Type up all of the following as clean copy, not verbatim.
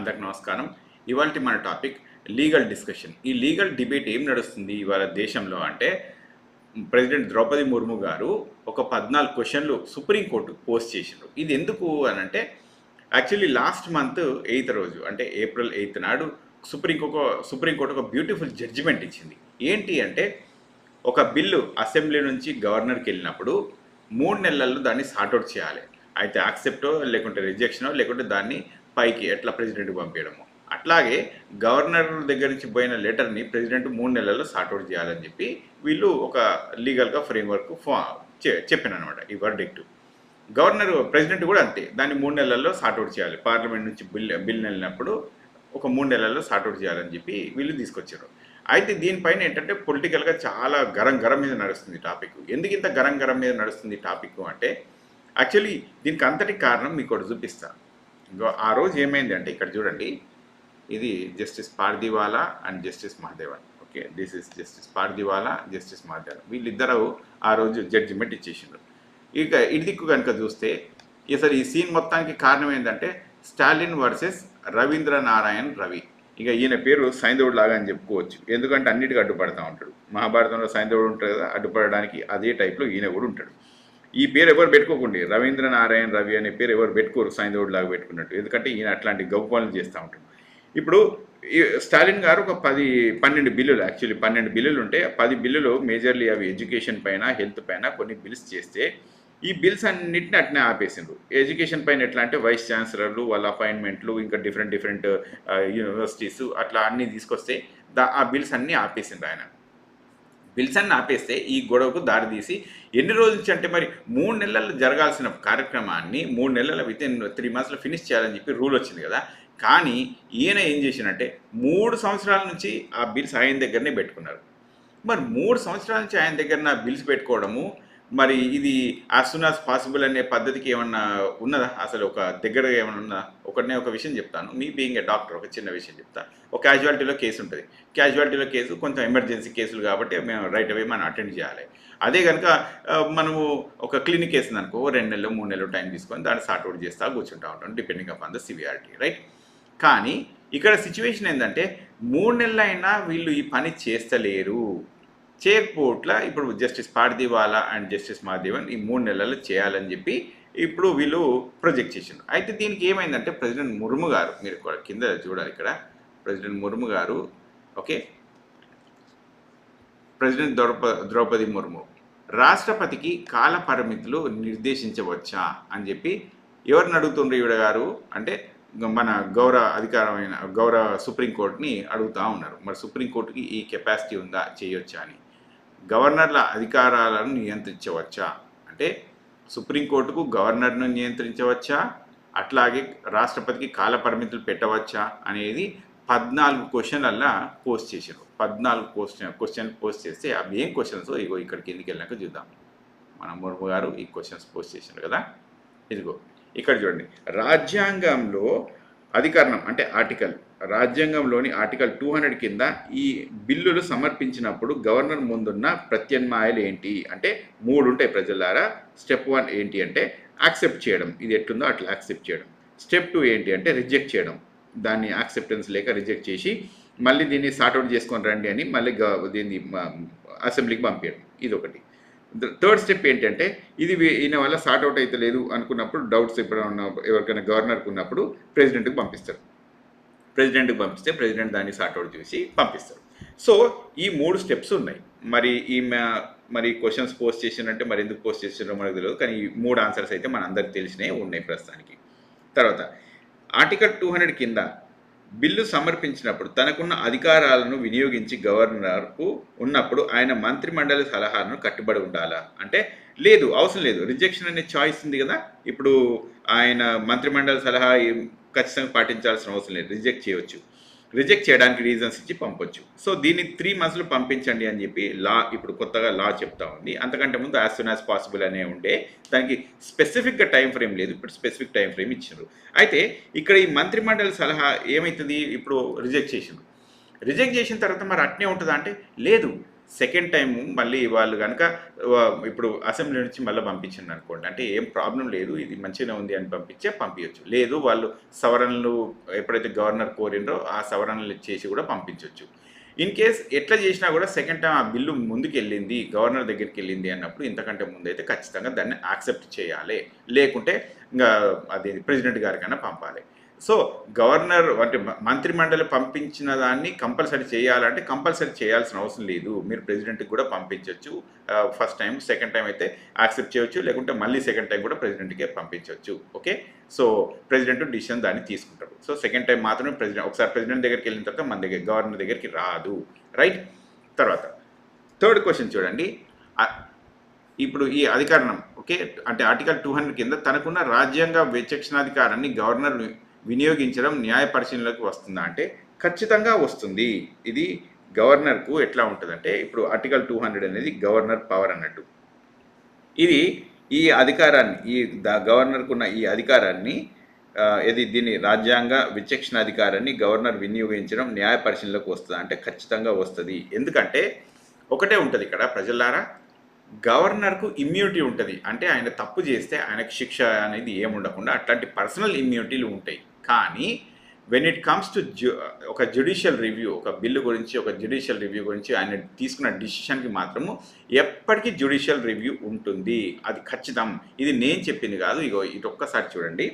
అందరికి నమస్కారం. ఇవాల్టి మన టాపిక్ లీగల్ డిస్కషన్. ఈ లీగల్ డిబేట్ ఏం నడుస్తుంది ఇవాళ దేశంలో అంటే, ప్రెసిడెంట్ ద్రౌపది ముర్ము గారు ఒక 14 క్వశ్చన్లు సుప్రీంకోర్టు పోస్ట్ చేసిండ్రు. ఇది ఎందుకు అనంటే, యాక్చువల్లీ లాస్ట్ మంత్ 8th రోజు అంటే ఏప్రిల్ 8th నాడు సుప్రీంకోర్టు ఒక బ్యూటిఫుల్ జడ్జిమెంట్ ఇచ్చింది. ఏంటి అంటే, ఒక బిల్లు అసెంబ్లీ నుంచి గవర్నర్కి వెళ్ళినప్పుడు 3 నెలల్లో దాన్ని సార్ట్అవుట్ చేయాలి. అయితే యాక్సెప్టో లేకుంటే రిజెక్షనో లేకుంటే దాన్ని పైకి ఎట్లా ప్రెసిడెంట్కి పంపించడము. అట్లాగే గవర్నర్ దగ్గర నుంచి పోయిన లెటర్ని ప్రెసిడెంట్ 3 నెలల్లో సార్ట్అవుట్ చేయాలని చెప్పి వీళ్ళు ఒక లీగల్గా ఫ్రేమ్వర్క్ చెప్పినమాట. ఈ వర్డిక్ట్ ప్రెసిడెంట్ కూడా అంతే, దాన్ని 3 నెలల్లో సార్ట్అవుట్ చేయాలి. పార్లమెంట్ నుంచి బిల్ వెళ్ళినప్పుడు ఒక 3 నెలల్లో సార్ట్అవుట్ చేయాలని చెప్పి వీళ్ళు తీసుకొచ్చారు. అయితే దీనిపైన ఏంటంటే పొలిటికల్గా చాలా గరం మీద నడుస్తుంది టాపిక్. ఎందుకు ఇంత గరం మీద నడుస్తుంది టాపిక్ అంటే, యాక్చువల్లీ దీనికి అంతటి కారణం మీకు ఒకటి చూపిస్తాను. ఆ రోజు ఏమైంది అంటే, ఇక్కడ చూడండి, ఇది justice Pardiwala and justice Mahadevan. Okay, this is justice Pardiwala, justice Mahadevan. వీళ్ళిద్దరూ ఆ రోజు జడ్జిమెంట్ ఇచ్చేసిండ్రు. ఇక ఇటు దిక్కు కనుక చూస్తే అసలు ఈ సీన్ మొత్తానికి కారణం ఏంటంటే, స్టాలిన్ వర్సెస్ రవీంద్రనారాయణ్ రవి. ఇక ఈయన పేరు సైంధవుడు లాగా అని చెప్పుకోవచ్చు, ఎందుకంటే అన్నిటికీ అడ్డుపడతా ఉంటాడు. మహాభారతంలో సైంధవుడు ఉంటాడు కదా, అడ్డుపడడానికి అదే టైప్లో ఈయన కూడా ఉంటాడు. ఈ పేరు ఎవరు పెట్టుకోకండి, రవీంద్రనారాయణ్ రవి అనే పేరు ఎవరు పెట్టుకోరు సైంధవుడు లాగా పెట్టుకున్నట్టు, ఎందుకంటే ఈయన అట్లాంటి గొప్ప పనులు చేస్తూ ఉంటాడు. ఇప్పుడు స్టాలిన్ గారు ఒక 12 బిల్లులు, యాక్చువల్లీ 12 బిల్లులు ఉంటే 10 బిల్లులు మేజర్లీ అవి ఎడ్యుకేషన్ పైన, హెల్త్ పైన కొన్ని బిల్స్ చేస్తే, ఈ బిల్స్ అన్నింటిని అట్నే ఆపేసిండ్రు. ఎడ్యుకేషన్ పైన ఎట్లా అంటే వైస్ ఛాన్సలర్లు, వాళ్ళ అపాయింట్మెంట్లు, ఇంకా డిఫరెంట్ యూనివర్సిటీస్ అట్లా అన్నీ తీసుకొస్తే ఆ బిల్స్ అన్నీ ఆపేసిండ్రు ఆయన. బిల్స్ అన్ని ఆపేస్తే ఈ గొడవకు దారితీసి ఎన్ని రోజుల నుంచి అంటే, మరి 3 నెలల్లో జరగాల్సిన కార్యక్రమాన్ని 3 నెలల వితిన్ 3 monthsలో ఫినిష్ చేయాలని చెప్పి రూల్ వచ్చింది కదా. కానీ ఈయన ఏం చేసినంటే 3 సంవత్సరాల నుంచి ఆ బిల్స్ ఆయన దగ్గరనే పెట్టుకున్నారు. మరి 3 సంవత్సరాల నుంచి ఆయన దగ్గర బిల్స్ పెట్టుకోవడము, మరి ఇది యాజ్ సూన్ యాజ్ పాసిబుల్ అనే పద్ధతికి ఏమన్నా ఉన్నదా? అసలు ఒక దగ్గర ఏమన్నా ఉన్నదా? ఒక విషయం చెప్తాను. మీ బీయింగ్ ఏ డాక్టర్ ఒక చిన్న విషయం చెప్తాను. ఒక క్యాజువాలిటీలో కేసు ఉంటుంది. క్యాజువాలిటీలో కేసు కొంచెం ఎమర్జెన్సీ కేసులు కాబట్టి మేము రైట్ అవే మనం అటెండ్ చేయాలి. అదే కనుక మనము ఒక క్లినిక్ వేసింది అనుకో, 2 నెలలు 3 నెలలు టైం తీసుకొని దాన్ని సార్ట్అవుట్ చేస్తా కూర్చుంటా ఉంటాం, depending upon the severity, right? కానీ ఇక్కడ సిచ్యువేషన్ ఏంటంటే, 3 నెలలైనా వీళ్ళు ఈ పని చేస్తలేరు. చేయకపోట్ల ఇప్పుడు justice Pardiwala and justice Mahadevan ఈ 3 నెలలు చేయాలని చెప్పి ఇప్పుడు వీళ్ళు ప్రొజెక్ట్ చేసిండ్రు. అయితే దీనికి ఏమైందంటే, ప్రెసిడెంట్ ముర్ము గారు, మీరు కింద చూడాలి ఇక్కడ, ప్రెసిడెంట్ ముర్ము గారు, ఓకే, ప్రెసిడెంట్ ద్రౌపది ముర్ము రాష్ట్రపతికి కాల పరిమితులు నిర్దేశించవచ్చా అని చెప్పి ఎవరిని అడుగుతుండ్రు ఈవిడ గారు అంటే, మన గౌరవ సుప్రీంకోర్టుని అడుగుతూ ఉన్నారు. మరి సుప్రీంకోర్టుకి ఈ కెపాసిటీ ఉందా, చేయొచ్చా అని. గవర్నర్ల అధికారాలను నియంత్రించవచ్చా అంటే, సుప్రీంకోర్టుకు గవర్నర్ను నియంత్రించవచ్చా, అట్లాగే రాష్ట్రపతికి కాల పరిమితులు పెట్టవచ్చా అనేది 14 క్వశ్చన్లల్లా పోస్ట్ చేశారు. 14 క్వశ్చన్ పోస్ట్ చేస్తే అవి ఏం క్వశ్చన్స్ ఇగో ఇక్కడ కిందికి వెళ్ళాక చూద్దాం. మన ముర్ము గారు ఈ క్వశ్చన్స్ పోస్ట్ చేశారు కదా, ఇదిగో ఇక్కడ చూడండి. రాజ్యాంగంలో అధికరణం అంటే రాజ్యాంగంలోని ఆర్టికల్ 200 కింద ఈ బిల్లులు సమర్పించినప్పుడు గవర్నర్ ముందున్న ప్రత్యామ్నాయాలు ఏంటి అంటే 3 ఉంటాయి ప్రజలారా. స్టెప్ 1 ఏంటి అంటే యాక్సెప్ట్ చేయడం, ఇది ఎట్లుందో అట్లా యాక్సెప్ట్ చేయడం. స్టెప్ 2 ఏంటి అంటే రిజెక్ట్ చేయడం, దాన్ని యాక్సెప్టెన్స్ లేక రిజెక్ట్ చేసి మళ్ళీ దీన్ని సార్ట్అవుట్ చేసుకొని రండి అని మళ్ళీ దీన్ని అసెంబ్లీకి పంపించడం, ఇది ఒకటి. థర్డ్ స్టెప్ ఏంటంటే, ఇది ఈయన వల్ల సార్ట్అవుట్ అయితే లేదు అనుకున్నప్పుడు, డౌట్స్ ఎప్పుడైనా ఎవరికైనా గవర్నర్కి ఉన్నప్పుడు ప్రెసిడెంట్కి పంపిస్తారు. ప్రెసిడెంట్కి పంపిస్తే ప్రెసిడెంట్ దాన్ని సార్ట్అవుట్ చేసి పంపిస్తారు. సో ఈ 3 స్టెప్స్ ఉన్నాయి. మరి క్వశ్చన్స్ పోస్ట్ చేసినంటే మరి ఎందుకు పోస్ట్ చేసినారో మనకు తెలియదు, కానీ ఈ 3 ఆన్సర్స్ అయితే మన అందరికి తెలిసినవి ఉన్నాయి ప్రస్తుతానికి. తర్వాత ఆర్టికల్ 200 కింద బిల్లు సమర్పించినప్పుడు తనకున్న అధికారాలను వినియోగించి గవర్నర్కు ఉన్నప్పుడు ఆయన మంత్రిమండలి సలహాలను కట్టుబడి ఉండాలా అంటే, లేదు, అవసరం లేదు, రిజెక్షన్ అనే చాయిస్ ఉంది కదా. ఇప్పుడు ఆయన మంత్రిమండలి సలహా ఖచ్చితంగా పాటించాల్సిన అవసరం లేదు, రిజెక్ట్ చేయవచ్చు. రిజెక్ట్ చేయడానికి రీజన్స్ ఇచ్చి పంపొచ్చు. సో దీన్ని 3 monthsలో పంపించండి అని చెప్పి ఇప్పుడు కొత్తగా లా చెప్తా ఉంది. అంతకంటే ముందు యాజ్ సూన్ యాజ్ పాసిబుల్ అనే ఉండే, దానికి స్పెసిఫిక్గా టైం ఫ్రేమ్ లేదు, ఇప్పుడు స్పెసిఫిక్ టైం ఫ్రేమ్ ఇచ్చినారు. అయితే ఇక్కడ ఈ మంత్రిమండలి సలహా ఏమవుతుంది, ఇప్పుడు రిజెక్ట్ చేసిన తర్వాత మరి అట్నే ఉంటుందా అంటే, లేదు, సెకండ్ టైం మళ్ళీ వాళ్ళు కనుక ఇప్పుడు అసెంబ్లీ నుంచి మళ్ళీ పంపించండి అనుకోండి, అంటే ఏం ప్రాబ్లం లేదు, ఇది మంచిగా ఉంది అని పంపించవచ్చు. లేదు వాళ్ళు సవరణలు ఎప్పుడైతే గవర్నర్ కోరిండ్రో ఆ సవరణలు చేసి కూడా పంపించవచ్చు. ఇన్ కేస్ ఎట్లా చేసినా కూడా సెకండ్ టైం ఆ బిల్లు ముందుకు వెళ్ళింది, గవర్నర్ దగ్గరికి వెళ్ళింది అన్నప్పుడు ఇంతకంటే ముందు అయితే ఖచ్చితంగా దాన్ని యాక్సెప్ట్ చేయాలి, లేకుంటే ఇంకా అది ప్రెసిడెంట్ గారికైనా పంపాలి. సో గవర్నర్ అంటే మంత్రిమండలి పంపించిన దాన్ని కంపల్సరీ చేయాలంటే కంపల్సరీ చేయాల్సిన అవసరం లేదు, మీరు ప్రెసిడెంట్కి కూడా పంపించవచ్చు. ఫస్ట్ టైం, సెకండ్ టైం అయితే యాక్సెప్ట్ చేయొచ్చు, లేకుంటే మళ్ళీ సెకండ్ టైం కూడా ప్రెసిడెంట్కే పంపించవచ్చు. ఓకే, సో ప్రెసిడెంట్ డిసిషన్ దాన్ని తీసుకుంటారు. సో సెకండ్ టైం మాత్రమే ఒకసారి ప్రెసిడెంట్ దగ్గరికి వెళ్ళిన తర్వాత మన దగ్గర గవర్నర్ దగ్గరికి రాదు. రైట్. తర్వాత థర్డ్ క్వశ్చన్ చూడండి. ఇప్పుడు ఈ అధికారం, ఓకే, అంటే ఆర్టికల్ 200 కింద తనకున్న రాజ్యాంగ విచక్షణాధికారాన్ని గవర్నర్ వినియోగించడం న్యాయ పరిశీలనలోకి వస్తుందా అంటే ఖచ్చితంగా వస్తుంది. ఇది గవర్నర్కు ఎట్లా ఉంటుందంటే, ఇప్పుడు ఆర్టికల్ 200 అనేది గవర్నర్ పవర్ అన్నట్టు. ఇది ఈ అధికారాన్ని, గవర్నర్కున్న ఈ అధికారాన్ని దీన్ని రాజ్యాంగ విచక్షణాధికారాన్ని గవర్నర్ వినియోగించడం న్యాయ పరిశీలనలోకి వస్తుందా అంటే ఖచ్చితంగా వస్తుంది. ఎందుకంటే ఒకటే ఉంటుంది ఇక్కడ ప్రజలారా, గవర్నర్కు ఇమ్యూనిటీ ఉంటుంది. అంటే ఆయన తప్పు చేస్తే ఆయనకు శిక్ష అనేది ఏముండకుండా అట్లాంటి పర్సనల్ ఇమ్యూనిటీలు ఉంటాయి. కానీ వెన్ ఇట్ కమ్స్ టు ఒక జ్యుడిషియల్ రివ్యూ, ఒక బిల్లు గురించి, ఒక జ్యుడిషియల్ రివ్యూ గురించి ఆయన తీసుకున్న డిసిషన్కి మాత్రము ఎప్పటికీ జ్యుడిషియల్ రివ్యూ ఉంటుంది. అది ఖచ్చితం. ఇది నేను చెప్పింది కాదు. ఇగో ఇది ఒక్కసారి చూడండి.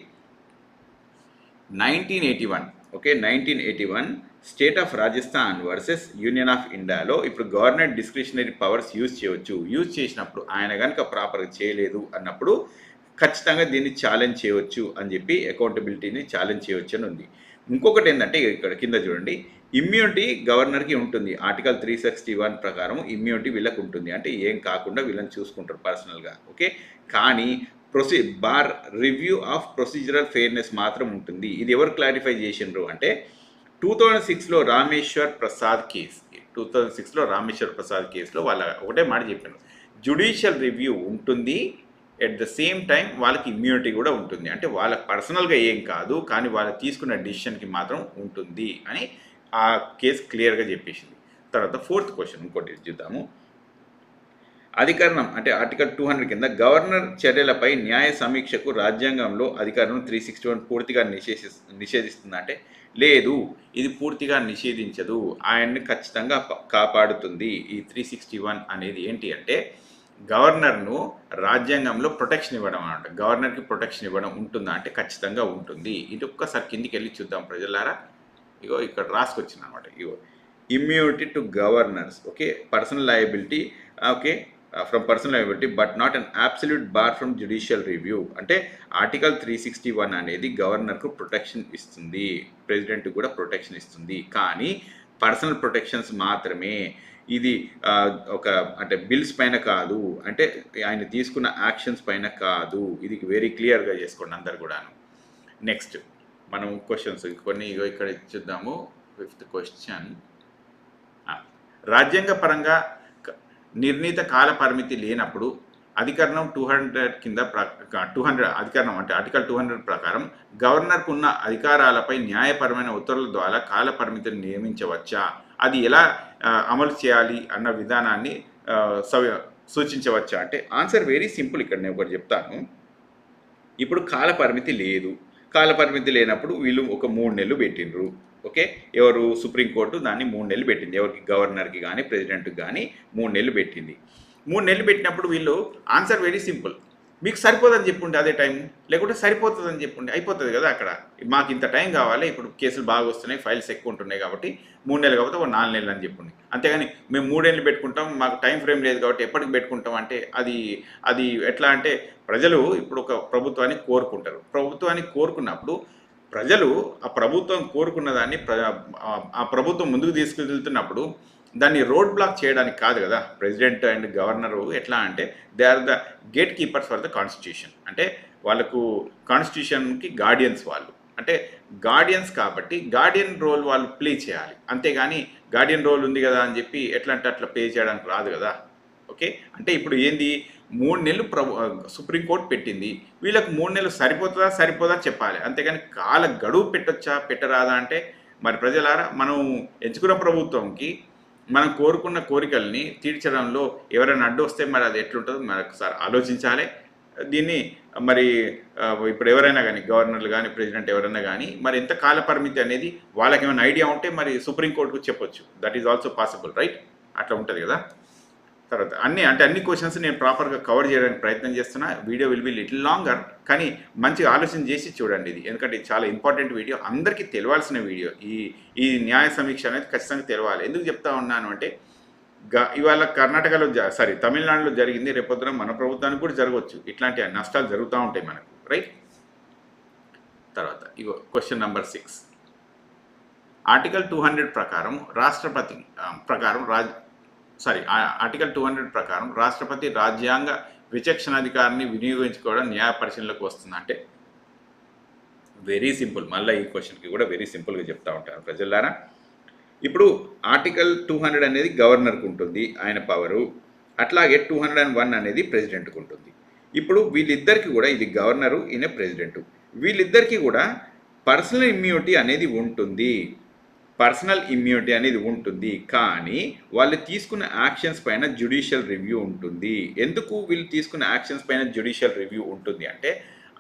1981, okay, 1981 state of Rajasthan versus union of ఇండియాలో ఇప్పుడు గవర్నమెంట్ డిస్క్రిషనరీ పవర్స్ యూజ్ చేయవచ్చు. యూజ్ చేసినప్పుడు ఆయన కనుక ప్రాపర్గా చేయలేదు అన్నప్పుడు ఖచ్చితంగా దీన్ని ఛాలెంజ్ చేయవచ్చు అని చెప్పి, అకౌంటబిలిటీని ఛాలెంజ్ చేయవచ్చు అని ఉంది. ఇంకొకటి ఏంటంటే ఇక్కడ కింద చూడండి, ఇమ్యూనిటీ గవర్నర్కి ఉంటుంది. ఆర్టికల్ 361 ప్రకారం ఇమ్యూనిటీ వీళ్ళకి ఉంటుంది. అంటే ఏం కాకుండా వీళ్ళని చూసుకుంటారు పర్సనల్గా. ఓకే, కానీ bar review of procedural fairness మాత్రం ఉంటుంది. ఇది ఎవరు క్లారిఫై చేసిండ్రు అంటే 2006లో రామేశ్వర్ ప్రసాద్ కేసు. 2006లో రామేశ్వర్ ప్రసాద్ కేసులో వాళ్ళ ఒకటే మాట చెప్పారు, జ్యుడిషియల్ రివ్యూ ఉంటుంది, ఎట్ ద సేమ్ టైం వాళ్ళకి ఇమ్యూనిటీ కూడా ఉంటుంది. అంటే వాళ్ళకి పర్సనల్గా ఏం కాదు, కానీ వాళ్ళు తీసుకున్న డిసిషన్కి మాత్రం ఉంటుంది అని ఆ కేసు క్లియర్గా చెప్పేసింది. తర్వాత ఫోర్త్ క్వశ్చన్ ఇంకోటి చూద్దాము. అధికరణం అంటే ఆర్టికల్ 200 కింద గవర్నర్ చర్యలపై న్యాయ సమీక్షకు రాజ్యాంగంలో అధికారం 361 పూర్తిగా నిషేధిస్తుంది అంటే లేదు, ఇది పూర్తిగా నిషేధించదు, ఆయన్ని ఖచ్చితంగా కాపాడుతుంది. ఈ 361 అనేది ఏంటి అంటే గవర్నర్ను రాజ్యాంగంలో ప్రొటెక్షన్ ఇవ్వడం అన్నమాట. గవర్నర్కి ప్రొటెక్షన్ ఇవ్వడం ఉంటుందా అంటే ఖచ్చితంగా ఉంటుంది. ఇది ఒక్కసారి కిందికి వెళ్ళి చూద్దాం ప్రజలారా. ఇగో ఇక్కడ రాసుకొచ్చింది అనమాట. ఇగో immunity to governors, okay, personal liability, okay, from personal liability but not an absolute bar from judicial review. అంటే ఆర్టికల్ 361 అనేది గవర్నర్కు ప్రొటెక్షన్ ఇస్తుంది, ప్రెసిడెంట్కి కూడా ప్రొటెక్షన్ ఇస్తుంది, కానీ పర్సనల్ ప్రొటెక్షన్స్ మాత్రమే. ఇది ఒక అంటే బిల్స్ పైన కాదు, అంటే ఆయన తీసుకున్న యాక్షన్స్ పైన కాదు. ఇది వెరీ క్లియర్గా చేసుకోండి అందరు కూడాను. నెక్స్ట్ మనం క్వశ్చన్స్ కొన్ని ఇక్కడ చూద్దాము. 5th క్వశ్చన్, రాజ్యాంగ పరంగా నిర్ణీత కాల పరిమితి లేనప్పుడు అధికరణం 200 కింద 200 అధికరణం అంటే ఆర్టికల్ 200 ప్రకారం గవర్నర్కు ఉన్న అధికారాలపై న్యాయపరమైన ఉత్తర్వుల ద్వారా కాల పరిమితిని నియమించవచ్చా, అది ఎలా అమలు చేయాలి అన్న విధానాన్ని సూచించవచ్చా అంటే ఆన్సర్ వెరీ సింపుల్. ఇక్కడ నేను ఒకటి చెప్తాను. ఇప్పుడు కాల పరిమితి లేదు. కాల పరిమితి లేనప్పుడు వీళ్ళు ఒక 3 నెలలు పెట్టిండ్రు. ఓకే, ఎవరు సుప్రీంకోర్టు దాన్ని 3 నెలలు పెట్టింది. ఎవరికి, గవర్నర్కి కానీ ప్రెసిడెంట్కి కానీ 3 నెలలు పెట్టింది. 3 నెలలు పెట్టినప్పుడు వీళ్ళు ఆన్సర్ వెరీ సింపుల్, మీకు సరిపోదని చెప్పుంటే అదే టైం, లేకుంటే సరిపోతుందని చెప్పుంటే అయిపోతుంది కదా. అక్కడ మాకు ఇంత టైం కావాలి, ఇప్పుడు కేసులు బాగా వస్తున్నాయి, ఫైల్స్ ఎక్కువ ఉంటున్నాయి కాబట్టి 3 నెలలు కాబట్టి ఒక 4 నెలలు అని చెప్పుంది. అంతేగాని మేము 3 నెలలు పెట్టుకుంటాం, మాకు టైం ఫ్రేమ్ లేదు కాబట్టి ఎప్పటికి పెట్టుకుంటాం అంటే అది ఎట్లా అంటే ప్రజలు ఇప్పుడు ఒక ప్రభుత్వాన్ని కోరుకుంటారు. ప్రభుత్వాన్ని కోరుకున్నప్పుడు ప్రజలు ఆ ప్రభుత్వం కోరుకున్న దాన్ని ఆ ప్రభుత్వం ముందుకు తీసుకెళ్తున్నప్పుడు దాన్ని రోడ్ బ్లాక్ చేయడానికి కాదు కదా. ప్రెసిడెంట్ అండ్ గవర్నరు ఎట్లా అంటే they are the gatekeepers for the constitution. అంటే వాళ్ళకు కాన్స్టిట్యూషన్కి గార్డియన్స్ వాళ్ళు, అంటే గార్డియన్స్ కాబట్టి గార్డియన్ రోల్ వాళ్ళు ప్లే చేయాలి. అంతేగాని గార్డియన్ రోల్ ఉంది కదా అని చెప్పి ఎట్లా అంటే అట్లా ప్లే చేయడానికి రాదు కదా. ఓకే, అంటే ఇప్పుడు ఏంది, 3 నెలలు సుప్రీంకోర్టు పెట్టింది, వీళ్ళకు 3 నెలలు సరిపోదా చెప్పాలి. అంతేగాని కాల గడువు పెట్టొచ్చా పెట్టరాదా అంటే మరి ప్రజలారా మనం ఎంచుకున్న ప్రభుత్వంకి మనం కోరుకున్న కోరికల్ని తీర్చడంలో ఎవరైనా అడ్డు వస్తే మరి అది ఎట్లుంటుందో మరి ఒకసారి ఆలోచించాలి. దీన్ని మరి ఇప్పుడు ఎవరైనా కానీ గవర్నర్లు కానీ ప్రెసిడెంట్ ఎవరైనా కానీ మరి ఎంత కాల పరిమితి అనేది వాళ్ళకి ఏమైనా ఐడియా ఉంటే మరి సుప్రీంకోర్టుకు చెప్పొచ్చు. That is also possible, right? అట్లా ఉంటుంది కదా. తర్వాత అన్ని క్వశ్చన్స్ నేను ప్రాపర్గా కవర్ చేయడానికి ప్రయత్నం చేస్తున్నా. Video will be little longer, కానీ మంచిగా ఆలోచన చేసి చూడండి ఇది, ఎందుకంటే ఇది చాలా ఇంపార్టెంట్ వీడియో, అందరికీ తెలవాల్సిన వీడియో. ఈ న్యాయ సమీక్ష అనేది ఖచ్చితంగా తెలవాలి. ఎందుకు చెప్తా ఉన్నాను అంటే ఇవాళ కర్ణాటకలో తమిళనాడులో జరిగింది, రేపొద్దున మన ప్రభుత్వానికి కూడా జరగవచ్చు. ఇట్లాంటి నష్టాలు జరుగుతూ ఉంటాయి మనకు, రైట్? తర్వాత ఇగో క్వశ్చన్ నెంబర్ 6. ఆర్టికల్ 200 ప్రకారం ఆర్టికల్ 200 ప్రకారం రాష్ట్రపతి రాజ్యాంగ విచక్షణాధికారాన్ని వినియోగించుకోవడం న్యాయ పరిశీలనలోకి వస్తుంది. అంటే వెరీ సింపుల్. మళ్ళీ ఈ క్వశ్చన్కి కూడా వెరీ సింపుల్గా చెప్తా ఉంటాను ప్రజలారా. ఇప్పుడు ఆర్టికల్ 200 అనేది గవర్నర్కి ఉంటుంది, ఆయన పవరు. అట్లాగే 201 అనేది ప్రెసిడెంట్కి ఉంటుంది. ఇప్పుడు వీళ్ళిద్దరికి కూడా, ఇది గవర్నరు, ఈయన ప్రెసిడెంటు, వీళ్ళిద్దరికీ కూడా పర్సనల్ ఇమ్యూనిటీ అనేది ఉంటుంది. కానీ వాళ్ళు తీసుకున్న యాక్షన్స్ పైన జ్యుడిషియల్ రివ్యూ ఉంటుంది. ఎందుకు వీళ్ళు తీసుకున్న యాక్షన్స్ పైన జ్యుడిషియల్ రివ్యూ ఉంటుంది అంటే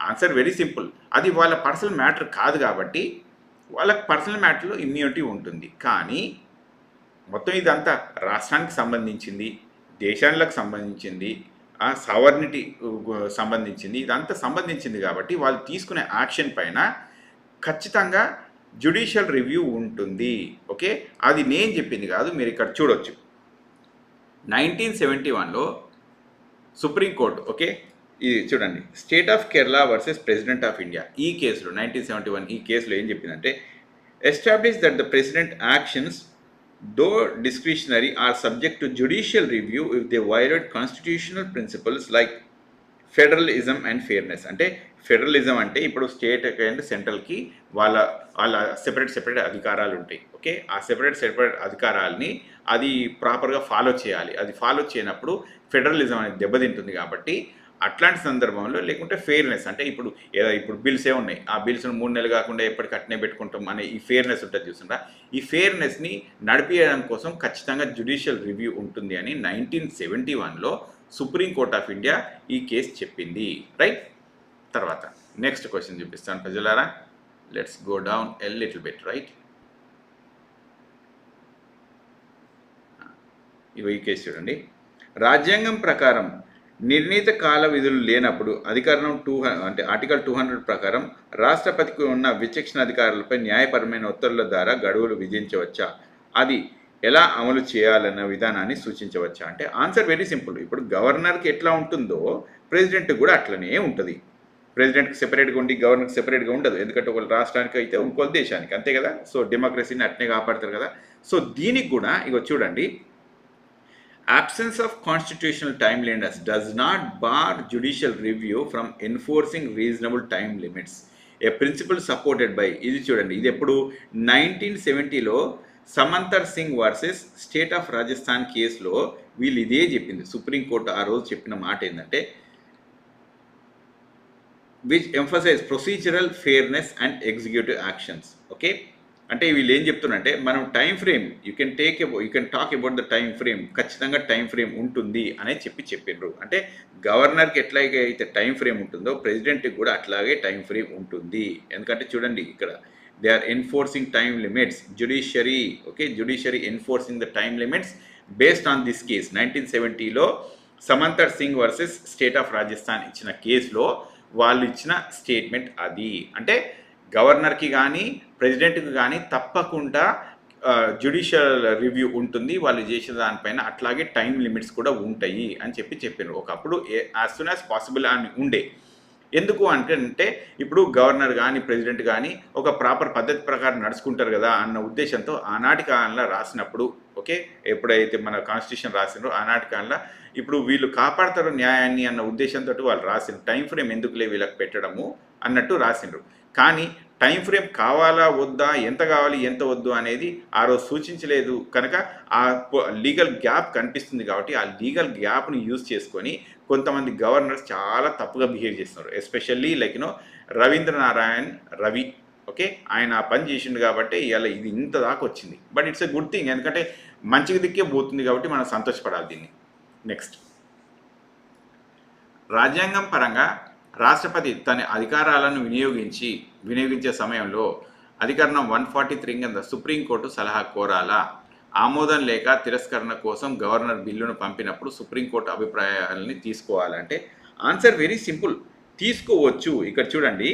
ఆన్సర్ వెరీ సింపుల్. అది వాళ్ళ పర్సనల్ మ్యాటర్ కాదు కాబట్టి వాళ్ళకి పర్సనల్ మ్యాటర్లో ఇమ్యూనిటీ ఉంటుంది. కానీ మొత్తం ఇదంతా రాష్ట్రానికి సంబంధించింది, దేశాలకు సంబంధించింది, సావర్నిటీ సంబంధించింది, ఇదంతా సంబంధించింది కాబట్టి వాళ్ళు తీసుకునే యాక్షన్ పైన ఖచ్చితంగా జ్యుడిషియల్ రివ్యూ ఉంటుంది. ఓకే, అది నేను చెప్పింది కాదు, మీరు ఇక్కడ చూడొచ్చు. 1971లో సుప్రీంకోర్టు, ఓకే, ఇది చూడండి, state of Kerala versus president of India, ఈ కేసులో 1971 ఈ కేసులో ఏం చెప్పిందంటే, establish that the president actions though discretionary are subject to judicial review if they violate constitutional principles like federalism and fairness. అంటే ఫెడరలిజం అంటే ఇప్పుడు స్టేట్ అండ్ సెంట్రల్కి వాళ్ళ సెపరేట్ అధికారాలు ఉంటాయి. ఓకే, ఆ సెపరేట్ అధికారాలని అది ప్రాపర్గా ఫాలో చేయాలి. అది ఫాలో చేయనప్పుడు ఫెడరలిజం అనేది దెబ్బతింటుంది. కాబట్టి అట్లాంటి సందర్భంలో, లేకుంటే ఫెయిర్నెస్ అంటే ఇప్పుడు బిల్సే ఉన్నాయి, ఆ బిల్స్ను 3 నెలలు కాకుండా ఎప్పటికీ అట్నే పెట్టుకుంటాం అనే ఈ ఫెయిర్నెస్ ఉంటుంది చూస్తుందా, ఈ ఫెయిర్నెస్ని నడిపించడం కోసం ఖచ్చితంగా జ్యుడిషియల్ రివ్యూ ఉంటుంది అని 1971లో సుప్రీంకోర్ట్ ఆఫ్ ఇండియా ఈ కేసు చెప్పింది, రైట్? తర్వాత నెక్స్ట్ క్వశ్చన్ చూపిస్తాను ప్రజలారా. Let's go down a little bit, right? ఇవి ఈ కేసు చూడండి. రాజ్యాంగం ప్రకారం నిర్ణీత కాల విధులు లేనప్పుడు అధికారం ఆర్టికల్ 200 ప్రకారం రాష్ట్రపతికి ఉన్న విచక్షణ అధికారులపై న్యాయపరమైన ఉత్తర్వుల ద్వారా గడువులు విధించవచ్చా, అది ఎలా అమలు చేయాలన్న విధానాన్ని సూచించవచ్చా అంటే ఆన్సర్ వెరీ సింపుల్. ఇప్పుడు గవర్నర్కి ఎట్లా ఉంటుందో ప్రెసిడెంట్కి కూడా అట్లనే ఉంటుంది. ప్రెసిడెంట్కి సెపరేట్గా ఉండి గవర్నర్కి సెపరేట్గా ఉండదు. ఎందుకంటే ఒకళ్ళు రాష్ట్రానికి అయితే ఇంకోళ్ళు దేశానికి, అంతే కదా. సో డెమోక్రసీని అట్నే కాపాడతారు కదా. సో దీనికి కూడా ఇగో చూడండి, absence of constitutional timeliness does not bar judicial review from enforcing reasonable time limits, a principle supported by, ఇది చూడండి, ఇది ఎప్పుడు 1970లో Samantar Singh versus state of Rajasthan కేసులో వీళ్ళు ఇదే చెప్పింది. సుప్రీంకోర్టు ఆ రోజు చెప్పిన మాట ఏంటంటే, which emphasize procedural fairness and executive actions. Okay, అంటే వీళ్ళు ఏం చెప్తున్నారంటే, మనం time frame you can talk about the time frame, ఖచ్చితంగా టైం ఫ్రేమ్ ఉంటుంది అనే చెప్పిండ్రు. అంటే గవర్నర్కి ఎట్లాగే అయితే టైం ఫ్రేమ్ ఉంటుందో ప్రెసిడెంట్కి కూడా అట్లాగే టైం ఫ్రేమ్ ఉంటుంది. ఎందుకంటే చూడండి, ఇక్కడ they are enforcing time limits, judiciary enforcing the time limits based on this case. 1970లో Samantar Singh versus state of Rajasthan ఇచ్చిన కేసులో వాళ్ళు ఇచ్చిన స్టేట్మెంట్ అది. అంటే గవర్నర్కి కానీ ప్రెసిడెంట్కి కానీ తప్పకుండా జ్యుడిషియల్ రివ్యూ ఉంటుంది వాళ్ళు చేసిన దానిపైన, అట్లాగే టైం లిమిట్స్ కూడా ఉంటాయి అని చెప్పారు. ఒకప్పుడు యాజ్ సూన్ యాజ్ పాసిబుల్ అని ఉండే. ఎందుకు అంటే ఇప్పుడు గవర్నర్ కానీ ప్రెసిడెంట్ కానీ ఒక ప్రాపర్ పద్ధతి ప్రకారం నడుచుకుంటారు కదా అన్న ఉద్దేశంతో ఆనాటి కాలంలో రాసినప్పుడు, ఓకే, ఎప్పుడైతే మన కాన్స్టిట్యూషన్ రాసినారో ఆనాటి కాలంలో ఇప్పుడు వీళ్ళు కాపాడతారు న్యాయాన్ని అన్న ఉద్దేశంతో వాళ్ళు రాసిండ్రు. టైం ఫ్రేమ్ ఎందుకులే వీళ్ళకి పెట్టడము అన్నట్టు రాసిండ్రు. కానీ టైం ఫ్రేమ్ కావాలా వద్దా, ఎంత కావాలి ఎంత వద్దు అనేది ఆ రోజు సూచించలేదు కనుక ఆ లీగల్ గ్యాప్ కనిపిస్తుంది. కాబట్టి ఆ లీగల్ గ్యాప్ని యూజ్ చేసుకొని కొంతమంది గవర్నర్స్ చాలా తప్పుగా బిహేవ్ చేస్తున్నారు. ఎస్పెషల్లీ లైక్ రవీంద్రనారాయణ్ రవి, ఓకే, ఆయన ఆ పని చేసిండు కాబట్టి ఇవాళ ఇది ఇంత దాకా వచ్చింది. But it's a good thing, ఎందుకంటే మంచిగా దిక్కే పోతుంది కాబట్టి మనం సంతోషపడాలి దీన్ని. నెక్స్ట్, రాజ్యాంగం పరంగా రాష్ట్రపతి తన అధికారాలను వినియోగించే సమయంలో అధికరణం 143 కింద సుప్రీంకోర్టు సలహా కోరాలా? ఆమోదం లేక తిరస్కరణ కోసం గవర్నర్ బిల్లును పంపినప్పుడు సుప్రీంకోర్టు అభిప్రాయాలని తీసుకోవాలంటే ఆన్సర్ వెరీ సింపుల్, తీసుకోవచ్చు. ఇక్కడ చూడండి,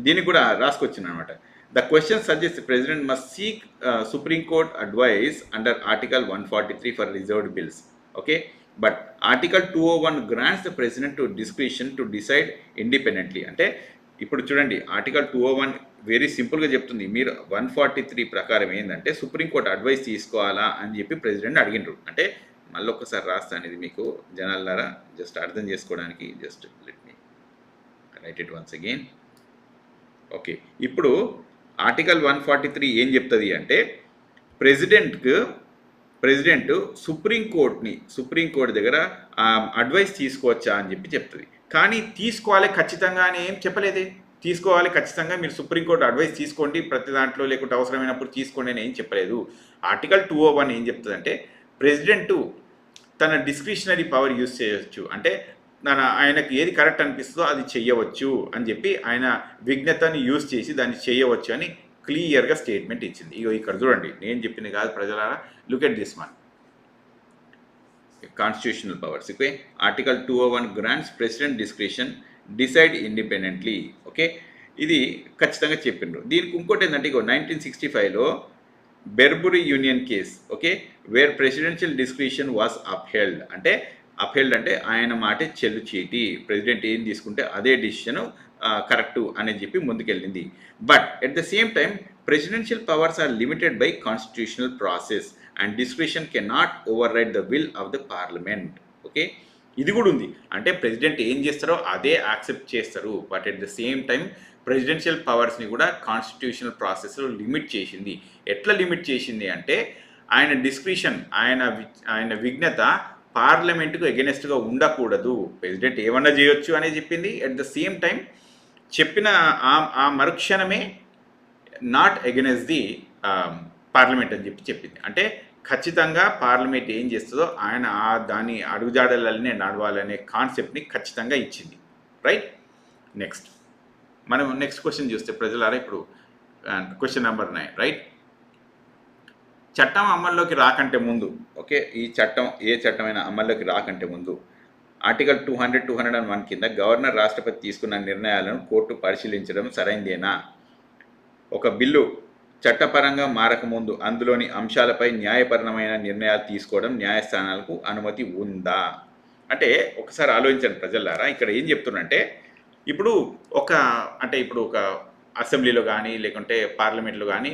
దీనికి కూడా రాసుకొచ్చింది అనమాట. The question suggest president must seek supreme court advice under article 143 for reserved bills. Okay, but article 201 grants the president to discretion to decide independently. అంటే ఇప్పుడు చూడండి, ఆర్టికల్ 201 వెరీ సింపుల్గా చెప్తుంది, మీరు 143 ప్రకారం ఏంటంటే సుప్రీంకోర్టు అడ్వైస్ తీసుకోవాలా అని చెప్పి ప్రెసిడెంట్ అడిగినారు. అంటే మళ్ళీ ఒక్కసారి రాస్తాను, ఇది మీకు జనాల జస్ట్ అర్థం చేసుకోవడానికి. Just let me right it once again. Okay, ఇప్పుడు ఆర్టికల్ 143 ఏం చెప్తుంది అంటే ప్రెసిడెంట్ సుప్రీంకోర్టు దగ్గర అడ్వైస్ తీసుకోవచ్చా అని చెప్పి చెప్తుంది. కానీ తీసుకోవాలి ఖచ్చితంగా అని ఏం చెప్పలేదే. తీసుకోవాలి ఖచ్చితంగా, మీరు సుప్రీంకోర్టు అడ్వైస్ తీసుకోండి ప్రతి దాంట్లో, లేకుంటే అవసరమైనప్పుడు తీసుకోండి అని ఏం చెప్పలేదు. ఆర్టికల్ 201 ఏం చెప్తుందంటే ప్రెసిడెంట్ తన డిస్క్రిషనరీ పవర్ యూజ్ చేయవచ్చు, అంటే ఆయనకు ఏది కరెక్ట్ అనిపిస్తుందో అది చెయ్యవచ్చు అని చెప్పి ఆయన విజ్ఞతని యూజ్ చేసి దాన్ని చేయవచ్చు అని క్లియర్గా స్టేట్మెంట్ ఇచ్చింది. ఇగో ఇక్కడ చూడండి, నేను చెప్పింది కాదు ప్రజలారా, look at this one, constitutional powers. Okay, article 201 grants president discretion decide independently. Okay, ఇది ఖచ్చితంగా చెప్పిండ్రు. దీనికి ఇంకోటి ఏంటంటే, ఇగో 1965లో Berubari union case, okay, where presidential discretion was upheld. అంటే అప్హెల్డ్ అంటే ఆయన మాటే చెల్లు చీటి, ప్రెసిడెంట్ ఏం తీసుకుంటే అదే డిసిషన్ కరెక్టు అని చెప్పి ముందుకెళ్ళింది. But at the same time presidential powers are limited by constitutional process and discretion can not override the will of the parliament. Okay, ఇది కూడా ఉంది, అంటే ప్రెసిడెంట్ ఏం చేస్తారో అదే యాక్సెప్ట్ చేస్తారు. But at the same time presidential పవర్స్ని కూడా కాన్స్టిట్యూషనల్ ప్రాసెస్లో లిమిట్ చేసింది. ఎట్లా లిమిట్ చేసింది అంటే ఆయన డిస్క్రిషన్, ఆయన విజ్ఞత పార్లమెంటుకు ఎగెనెస్ట్గా ఉండకూడదు, ప్రెసిడెంట్ ఏమన్నా చేయొచ్చు అనేది చెప్పింది. ఎట్ ద సేమ్ టైం చెప్పిన ఆ మరుక్షణమే నాట్ ఎగెనెస్ట్ ది పార్లమెంట్ అని చెప్పింది. అంటే ఖచ్చితంగా పార్లమెంట్ ఏం చేస్తుందో ఆయన దాని అడుగుజాడలనే నడవాలనే కాన్సెప్ట్ని ఖచ్చితంగా ఇచ్చింది. రైట్, నెక్స్ట్ మనం నెక్స్ట్ క్వశ్చన్ చూస్తే ప్రజలారా, ఇప్పుడు క్వశ్చన్ నెంబర్ 9. రైట్, చట్టం అమల్లోకి రాకంటే ముందు, ఓకే, ఈ చట్టం ఏ చట్టమైనా అమల్లోకి రాకంటే ముందు ఆర్టికల్ 200, 201 కింద గవర్నర్ రాష్ట్రపతి తీసుకున్న నిర్ణయాలను కోర్టు పరిశీలించడం సరైందేనా? ఒక బిల్లు చట్టపరంగా మారకముందు అందులోని అంశాలపై న్యాయపరమైన నిర్ణయాలు తీసుకోవడం న్యాయస్థానాలకు అనుమతి ఉందా? అంటే ఒకసారి ఆలోచించండి ప్రజలారా, ఇక్కడ ఏం చెప్తున్నంటే ఇప్పుడు ఒక అసెంబ్లీలో కానీ లేకుంటే పార్లమెంట్లో కానీ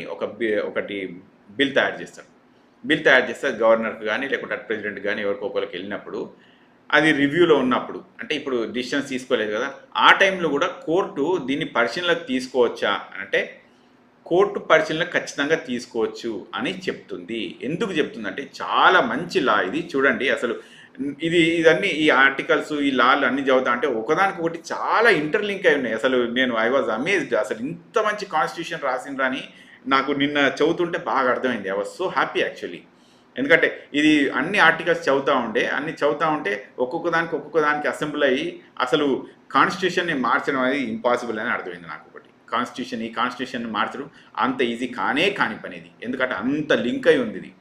ఒకటి బిల్ తయారు చేస్తారు గవర్నర్కి కానీ లేకుంటే ప్రెసిడెంట్ కానీ ఎవరికొకరికి వెళ్ళినప్పుడు, అది రివ్యూలో ఉన్నప్పుడు, అంటే ఇప్పుడు డిసిషన్స్ తీసుకోలేదు కదా, ఆ టైంలో కూడా కోర్టు దీన్ని పరిశీలనకు తీసుకోవచ్చా అంటే కోర్టు పరిశీలన ఖచ్చితంగా తీసుకోవచ్చు అని చెప్తుంది. ఎందుకు చెప్తుందంటే చాలా మంచి లా ఇది. చూడండి, అసలు ఇదన్నీ ఈ ఆర్టికల్స్, ఈ లాలు అన్ని చదువుతా అంటే ఒకదానికొకటి చాలా ఇంటర్లింక్ అయి ఉన్నాయి. అసలు ఐ వాజ్ అమేజ్డ్, అసలు ఇంత మంచి కాన్స్టిట్యూషన్ రాసిండ్రని నాకు నిన్న చదువుతుంటే బాగా అర్థమైంది. I was so happy actually. ఎందుకంటే ఇది అన్ని ఆర్టికల్స్ చదువుతూ ఉంటే ఒక్కొక్క దానికి అసెంబ్లీ అయ్యి అసలు కాన్స్టిట్యూషన్ని మార్చడం అనేది ఇంపాసిబుల్ అని అర్థమైంది నాకు. ఒకటి ఈ కాన్స్టిట్యూషన్ని మార్చడం అంత ఈజీ కాని పని ఇది, ఎందుకంటే అంత లింక్ అయి ఉంది ఇది.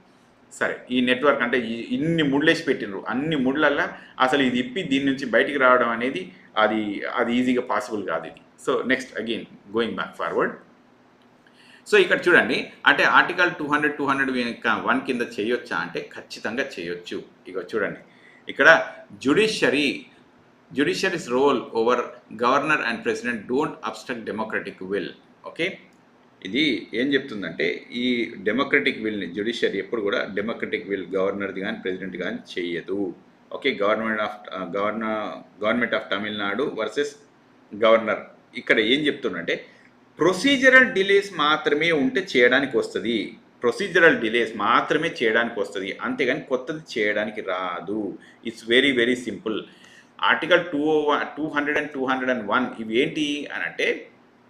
సరే, ఈ నెట్వర్క్ అంటే ఇన్ని ముళ్ళేసి పెట్టినరు, అన్ని ముళ్ళల్లో అసలు ఇది ఇప్పి దీని నుంచి బయటికి రావడం అనేది అది ఈజీగా పాసిబుల్ కాదు ఇది. So next again going back forward. So ఇక్కడ చూడండి, అంటే ఆర్టికల్ 200, 201 కింద చేయొచ్చా అంటే ఖచ్చితంగా చేయొచ్చు. ఇక చూడండి, ఇక్కడ judiciary's role over governor and president don't obstruct democratic will. Okay, ఇది ఏం చెప్తుందంటే ఈ డెమోక్రటిక్ విల్ని జ్యుడిషియరీ ఎప్పుడు కూడా డెమోక్రటిక్ విల్ గవర్నర్ది కానీ ప్రెసిడెంట్ కానీ చేయదు. Okay, government of Tamil Nadu versus governor. ఇక్కడ ఏం చెప్తుందంటే ప్రొసీజరల్ డిలేస్ మాత్రమే ఉంటే చేయడానికి వస్తుంది, అంతేగాని కొత్తది చేయడానికి రాదు. It's very very simple. Article 200 and 201 ఇవి ఏంటి అని అంటే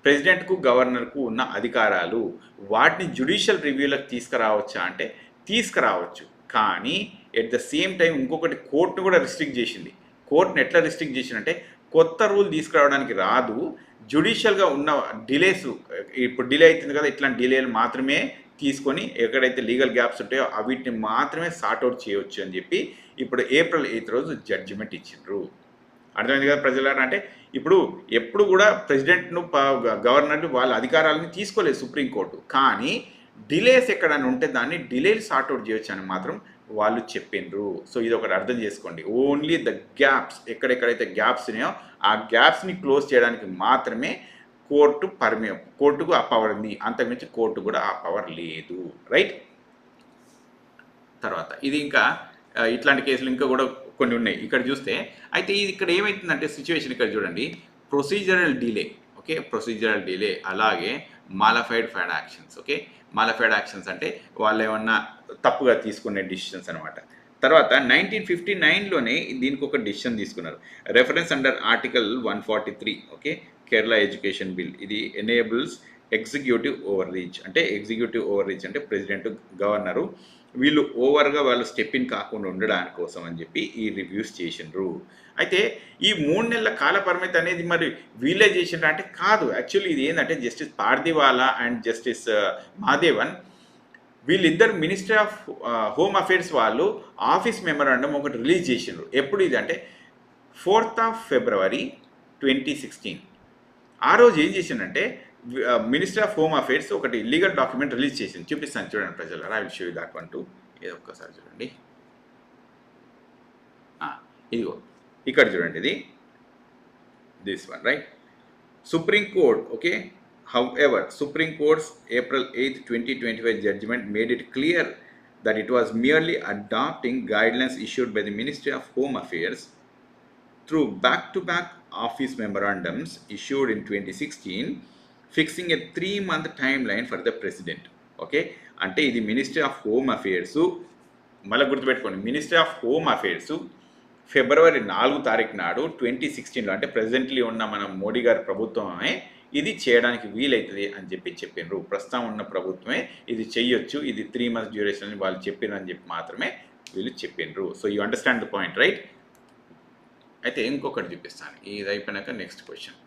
ప్రెసిడెంట్కు గవర్నర్కు ఉన్న అధికారాలు వాటిని జ్యుడిషియల్ రివ్యూలకు తీసుకురావచ్చా అంటే తీసుకురావచ్చు. కానీ ఎట్ ద సేమ్ టైం ఇంకొకటి కోర్టును కూడా రిస్ట్రిక్ట్ చేసింది. కోర్టును ఎట్లా రిస్ట్రిక్ట్ చేసిందంటే కొత్త రూల్ తీసుకురావడానికి రాదు, జ్యుడిషియల్గా ఉన్న డిలేస్, ఇప్పుడు డిలే అవుతుంది కదా, ఇట్లాంటి డిలేలు మాత్రమే తీసుకొని ఎక్కడైతే లీగల్ గ్యాప్స్ ఉంటాయో వీటిని మాత్రమే సార్ట్అవుట్ చేయవచ్చు అని చెప్పి ఇప్పుడు ఏప్రిల్ 8 రోజు జడ్జిమెంట్ ఇచ్చిండ్రు. అర్థమైంది కదా ప్రజలారా? అంటే ఇప్పుడు ఎప్పుడు కూడా ప్రెసిడెంట్ను గవర్నర్ను వాళ్ళ అధికారాలను తీసుకోలేదు సుప్రీంకోర్టు, కానీ డిలేస్ ఎక్కడైనా ఉంటే దాన్ని డిలేలు సార్ట్అవుట్ చేయొచ్చు అని మాత్రం వాళ్ళు చెప్పిండ్రు. సో ఇది ఒకటి అర్థం చేసుకోండి. ఓన్లీ ద గ్యాప్స్, ఎక్కడెక్కడైతే గ్యాప్స్ ఉన్నాయో ఆ గ్యాప్స్ని క్లోజ్ చేయడానికి మాత్రమే కోర్టుకు ఆ పవర్ ఉంది, అంతకుమించి కోర్టు కూడా ఆ పవర్ లేదు. రైట్. తర్వాత ఇది ఇంకా ఇట్లాంటి కేసులు ఇంకా కూడా కొన్ని ఉన్నాయి ఇక్కడ చూస్తే. అయితే ఇది ఇక్కడ ఏమవుతుందంటే సిచ్యువేషన్ ఇక్కడ చూడండి, procedural delay. Okay, procedural delay, అలాగే malafide actions. Okay, malafide actions అంటే వాళ్ళు ఏమన్నా తప్పుగా తీసుకునే డిసిషన్స్ అనమాట. తర్వాత 1959లోనే దీనికి ఒక డిసిషన్ తీసుకున్నారు, reference under article 143. Okay, Kerala education bill. ఇది ఎనేబుల్స్ ఎగ్జిక్యూటివ్ ఓవర్ రీచ్. అంటే ఎగ్జిక్యూటివ్ ఓవర్ రీచ్ అంటే ప్రెసిడెంట్ గవర్నరు వీళ్ళు ఓవర్గా వాళ్ళు స్టెప్ ఇన్ కాకుండా ఉండడానికి కోసం అని చెప్పి ఈ రివ్యూస్ చేసిండ్రు. అయితే ఈ 3 నెలల కాల పరిమితి అనేది మరి వీళ్ళే చేసిండ్రు అంటే కాదు. యాక్చువల్లీ ఇది ఏంటంటే justice Pardiwala and justice Mahadevan వీళ్ళిద్దరు మినిస్ట్రీ ఆఫ్ హోమ్ అఫేర్స్ వాళ్ళు ఆఫీస్ మెమరాండం ఒకటి రిలీజ్ చేసిండ్రు. ఎప్పుడు ఇది అంటే 4th of February 2016. ఆ రోజు ఏం చేసిందంటే మినిస్ట్రీ ఆఫ్ హోమ్ అఫేర్స్ ఒకటి లీగల్ డాక్యుమెంట్ రిలీజ్ చేసింది. చూపిస్తాను చూడండి ప్రజలారా, I will show you that one to. ఏదో ఒక్కసారి చూడండి, ఇదిగో ఇక్కడ చూడండి, ఇది this one right. Supreme court. Okay, however Supreme Court's April 8, 2025 judgment made it clear that it was merely adopting guidelines issued by the Ministry of Home Affairs through back-to-back office memorandums issued in 2016, fixing a 3-month timeline for the president. Okay, అంటే ఇది ministry of home affairs, మళ్ళీ గుర్తుపెట్టుకోండి, ministry of home affairs February 4 నాడు 2016లో, అంటే ప్రెసిడెంట్లీ ఉన్న మన మోడీ గారి ప్రభుత్వమే ఇది చేయడానికి వీలవుతుంది అని చెప్పి చెప్పిండ్రు. ప్రస్తుతం ఉన్న ప్రభుత్వమే ఇది చెయ్యొచ్చు, ఇది 3 months డ్యూరేషన్ అని వాళ్ళు చెప్పినారు అని చెప్పి మాత్రమే వీళ్ళు చెప్పిండ్రు. So you understand the point, right? అయితే ఇంకొకటి చూపిస్తాను, ఇది అయిపోయినాక నెక్స్ట్ క్వశ్చన్.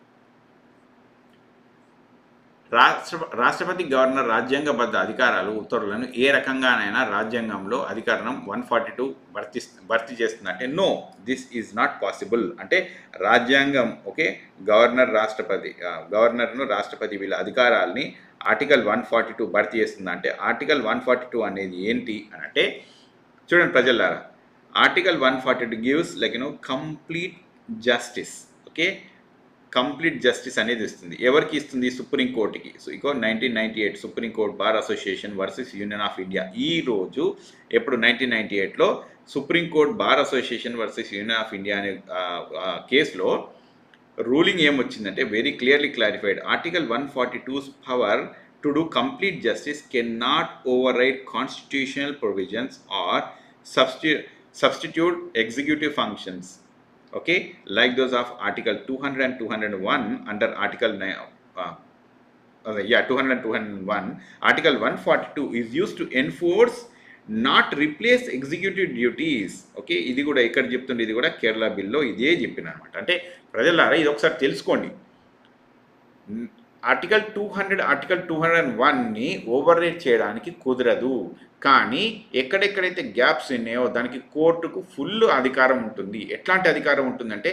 రాష్ట్రపతి గవర్నర్ రాజ్యాంగబద్ధ అధికారాలు ఉత్తర్వులను ఏ రకంగానైనా రాజ్యాంగంలో అధికారం 142 భర్తీ చేస్తుందంటే no, this is not possible. అంటే రాజ్యాంగం ఓకే గవర్నర్ను రాష్ట్రపతి వీళ్ళ అధికారాలని ఆర్టికల్ 142 భర్తీ చేస్తుంది. అంటే ఆర్టికల్ 142 అనేది ఏంటి అని అంటే చూడండి ప్రజలారా, article 142 gives complete justice. Okay, complete justice అనేది ఇస్తుంది. ఎవరికి ఇస్తుంది? సుప్రీంకోర్టుకి. సో ఇకో 1998 supreme court bar association versus union of India. ఈ రోజు ఎప్పుడు 1998లో supreme court bar association versus union of India అనే కేసులో రూలింగ్ ఏమొచ్చిందంటే very clearly clarified, article 142's power to do complete justice can not override constitutional provisions or substitute executive functions. Okay, like those of Article 200 and 201 under Article 200 and 201. Article 142 is used to enforce, not replace executive duties. Okay, ఇది కూడా ఇక్కడ చెప్తుంది, ఇది కూడా కేరళ బిల్లో ఇదే చెప్పిన అనమాట. అంటే ప్రజలారా ఇది ఒకసారి తెలుసుకోండి, ఆర్టికల్ 200 ఆర్టికల్ 201ని ఓవర్ రైడ్ చేయడానికి కుదరదు. కానీ ఎక్కడెక్కడైతే గ్యాప్స్ ఉన్నాయో దానికి కోర్టుకు ఫుల్ అధికారం ఉంటుంది. ఎట్లాంటి అధికారం ఉంటుందంటే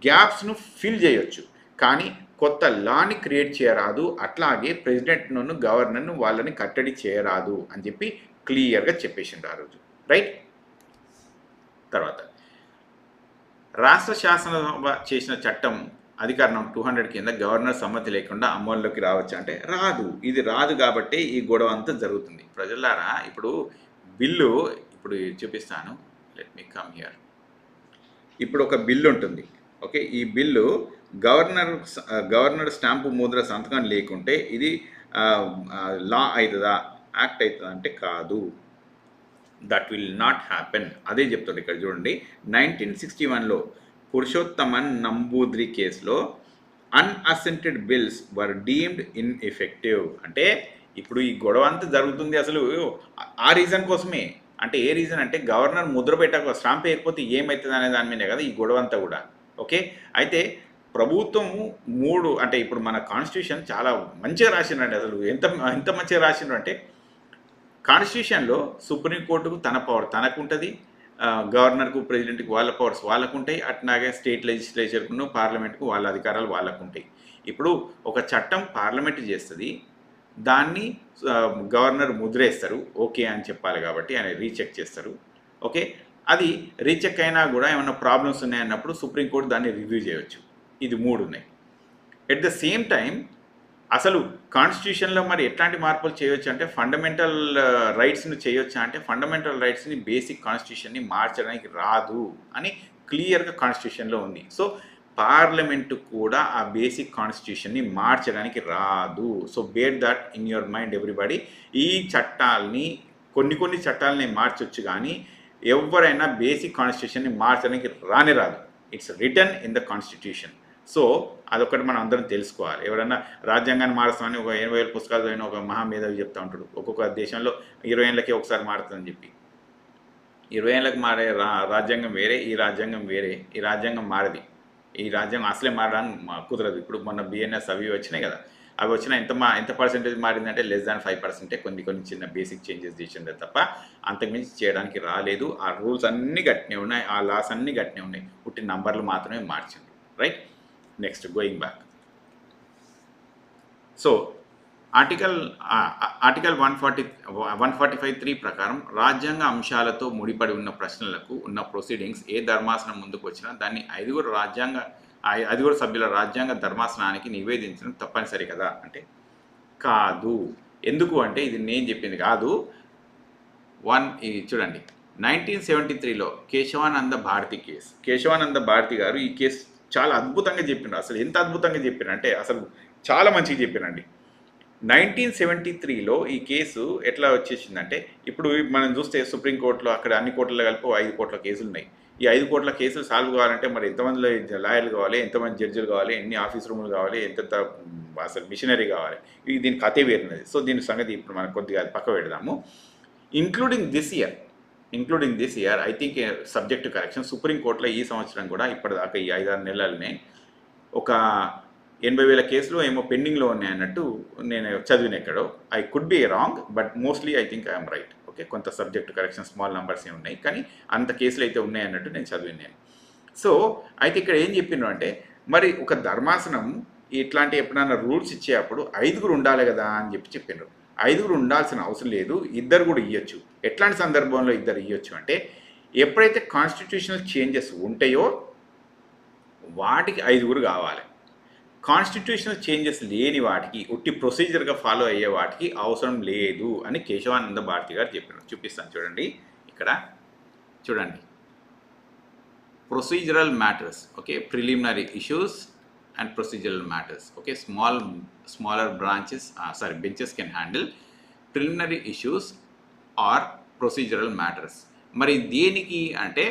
గ్యాప్స్ను ఫిల్ చేయొచ్చు, కానీ కొత్త లాని క్రియేట్ చేయరాదు. అట్లాగే ప్రెసిడెంట్ను గవర్నర్ను వాళ్ళని కట్టడి చేయరాదు అని చెప్పి క్లియర్గా చెప్పేసిండు ఆ రోజు, రైట్? తర్వాత రాష్ట్ర శాసనసభ చేసిన చట్టం అధికారం 200 కింద గవర్నర్ సమ్మతి లేకుండా అమల్లోకి రావచ్చు అంటే రాదు. ఇది రాదు కాబట్టి ఈ గొడవ అంతా జరుగుతుంది. ప్రజలారా ఇప్పుడు బిల్లు ఇప్పుడు చూపిస్తాను, లెట్ మీ కమ్ హియర్. ఇప్పుడు ఒక బిల్లు ఉంటుంది. ఓకే, ఈ బిల్లు గవర్నర్ స్టాంపు ముద్ర సంతకం లేకుంటే ఇది లా అవుతుందా, యాక్ట్ అవుతుందా అంటే కాదు. That will not happen. అదే చెప్తాడు ఇక్కడ చూడండి. 1961లో పురుషోత్తమన్ నంబూద్రి కేసులో అన్అసెంటెడ్ బిల్స్ వర్ డీమ్డ్ ఇన్ఎఫెక్టివ్. అంటే ఇప్పుడు ఈ గొడవ అంతా జరుగుతుంది అసలు ఆ రీజన్ కోసమే. అంటే ఏ రీజన్ అంటే గవర్నర్ ముద్ర పెట్టక స్టాంప్ వేయకపోతే ఏమవుతుంది అనే దాని మీదే కదా ఈ గొడవ అంతా కూడా. ఓకే, అయితే ప్రభుత్వము అంటే ఇప్పుడు మన కాన్స్టిట్యూషన్ చాలా మంచిగా రాసిండ్రండి. అసలు ఎంత ఎంత మంచిగా రాసిండ్రు అంటే కాన్స్టిట్యూషన్లో సుప్రీంకోర్టుకు తన పవర్ తనకుంటుంది, గవర్నర్కు ప్రెసిడెంట్కి వాళ్ళ పవర్స్ వాళ్ళకు ఉంటాయి, అట్లాగే స్టేట్ లెజిస్లేచర్కును పార్లమెంట్కు వాళ్ళ అధికారాలు వాళ్ళకు ఉంటాయి. ఇప్పుడు ఒక చట్టం పార్లమెంట్ చేస్తుంది, దాన్ని గవర్నర్ ముద్రేస్తారు, ఓకే అని చెప్పాలి కాబట్టి ఆయన రీచెక్ చేస్తారు. ఓకే, అది రీచెక్ అయినా కూడా ఏమైనా ప్రాబ్లమ్స్ ఉన్నాయన్నప్పుడు సుప్రీంకోర్టు దాన్ని రివ్యూ చేయవచ్చు. ఇది 3 ఉన్నాయి. ఎట్ ద సేమ్ టైం అసలు కాన్స్టిట్యూషన్లో మరి ఎట్లాంటి మార్పులు చేయొచ్చు అంటే ఫండమెంటల్ రైట్స్ని చేయొచ్చా అంటే ఫండమెంటల్ రైట్స్ని బేసిక్ కాన్స్టిట్యూషన్ని మార్చడానికి రాదు అని క్లియర్గా కాన్స్టిట్యూషన్లో ఉంది. సో పార్లమెంటు కూడా ఆ బేసిక్ కాన్స్టిట్యూషన్ని మార్చడానికి రాదు. So bear that in your mind everybody. ఈ చట్టాలని కొన్ని చట్టాలని మార్చొచ్చు, కానీ ఎవరైనా బేసిక్ కాన్స్టిట్యూషన్ని మార్చడానికి రాదు. It's return in the constitution. So అదొకటి మనం అందరం తెలుసుకోవాలి. ఎవరైనా రాజ్యాంగాన్ని మారుస్తామని ఒక 80,000 పుస్తకాలు చదివిన ఒక మహామేధావి చెప్తా ఉంటాడు, ఒక్కొక్క దేశంలో 20 ఏళ్ళకే ఒకసారి మారుతుందని చెప్పి. 20 ఏళ్ళకి మారే రాజ్యాంగం వేరే, ఈ రాజ్యాంగం వేరే. ఈ రాజ్యాంగం మారది, ఈ రాజ్యాంగం అసలే మారడానికి కుదరదు. ఇప్పుడు మొన్న బిఎన్ఎస్ అవి వచ్చినాయి కదా, అవి వచ్చినా ఎంత పర్సెంటేజ్ మారిందంటే <5% కొన్ని చిన్న బేసిక్ చేంజెస్ చేసిండే తప్ప అంతకుమించి చేయడానికి రాలేదు. ఆ రూల్స్ అన్నీ గట్టినే ఉన్నాయి, ఆ లాస్ అన్నీ గట్టినే ఉన్నాయి, పుట్టిన నంబర్లు మాత్రమే మార్చింది. Right, next going back. So article 145(3) ప్రకారం రాజ్యాంగ అంశాలతో ముడిపడి ఉన్న ప్రశ్నలకు ఉన్న ప్రొసీడింగ్స్ ఏ ధర్మాసనం ముందుకు వచ్చినా దాన్ని 5 సభ్యుల రాజ్యాంగ ధర్మాసనానికి నివేదించడం తప్పనిసరి కదా అంటే కాదు. ఎందుకు అంటే ఇది నేను చెప్పింది కాదు. చూడండి, 1973లో కేశవానంద భారతి కేసు. కేశవానంద భారతి గారు ఈ కేసు చాలా అద్భుతంగా చెప్పినారు. అసలు ఎంత అద్భుతంగా చెప్పినారు అంటే అసలు చాలా మంచిగా చెప్పినండి. 1973లో ఈ కేసు ఎట్లా వచ్చేసిందంటే, ఇప్పుడు మనం చూస్తే సుప్రీంకోర్టులో అక్కడ అన్ని కోర్టుల్లో కలిపి 5 కోట్ల కేసులు ఉన్నాయి. ఈ 5 కోట్ల కేసులు సాల్వ్ కావాలంటే మరి ఎంతమంది లాయర్లు కావాలి, ఎంతమంది జడ్జిలు కావాలి, ఎన్ని ఆఫీస్ రూములు కావాలి, ఎంత అసలు మిషనరీ కావాలి, దీని కథే వేరున్నది. సో దీని సంగతి ఇప్పుడు మనం కొద్దిగా పక్క పెడదాము. Including this year I think subject to correction, సుప్రీంకోర్టులో ఈ సంవత్సరం కూడా ఇప్పటిదాకా ఈ 5-6 నెలలనే ఒక 80,000 కేసులు ఏమో పెండింగ్లో ఉన్నాయన్నట్టు నేను చదివిన ఎక్కడో. I could be wrong, but mostly I think I'm right. Okay, కొంత సబ్జెక్ట్ కరెక్షన్ స్మాల్ నెంబర్స్ ఉన్నాయి, కానీ అంత కేసులు అయితే ఉన్నాయన్నట్టు నేను చదివినాను. సో అయితే ఇక్కడ ఏం చెప్పినారు అంటే, మరి ఒక ధర్మాసనం ఇట్లాంటి ఎప్పుడైనా రూల్స్ ఇచ్చేటప్పుడు 5 ఉండాలి కదా అని చెప్పినారు. 5 ఉండాల్సిన అవసరం లేదు, 2 కూడా ఇవ్వచ్చు. ఎట్లాంటి సందర్భంలో 2 ఇవ్వచ్చు అంటే, ఎప్పుడైతే కాన్స్టిట్యూషనల్ చేంజెస్ ఉంటాయో వాటికి 5 కావాలి. కాన్స్టిట్యూషనల్ చేంజెస్ లేని వాటికి, ఉట్టి ప్రొసీజర్గా ఫాలో అయ్యే వాటికి అవసరం లేదు అని కేశవానంద భారతి గారు చెప్పారు. చూపిస్తాను చూడండి, ఇక్కడ చూడండి. Procedural matters, okay, preliminary issues and procedural matters. Okay, smaller benches can handle preliminary issues or procedural matters. మరి దేనికి అంటే